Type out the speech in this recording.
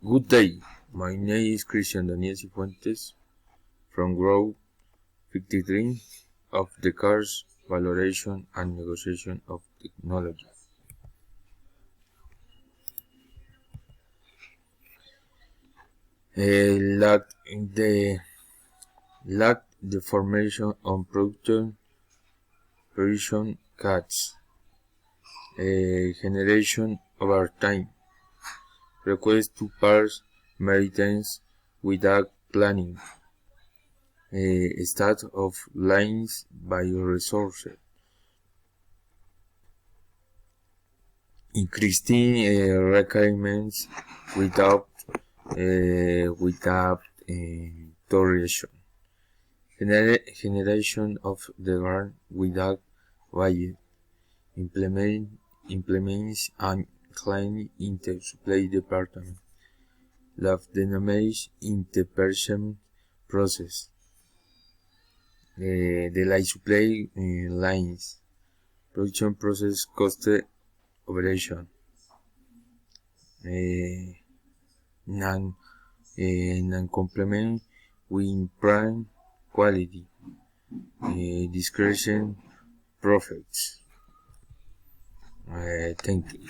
Good day, my name is Cristian Daniel Cifuentes from Group 53 of the Cars Valoration and Negotiation of Technology. Lack the formation on production provision cuts, generation over time, request to parse maintenance without planning, state of lines by resources, increasing requirements without toleration, generation of demand without value, implements and client into supply department, love dynamics interperson process, the line supply lines, production process cost operation, non-complement with prime quality, discretion profits. Thank you.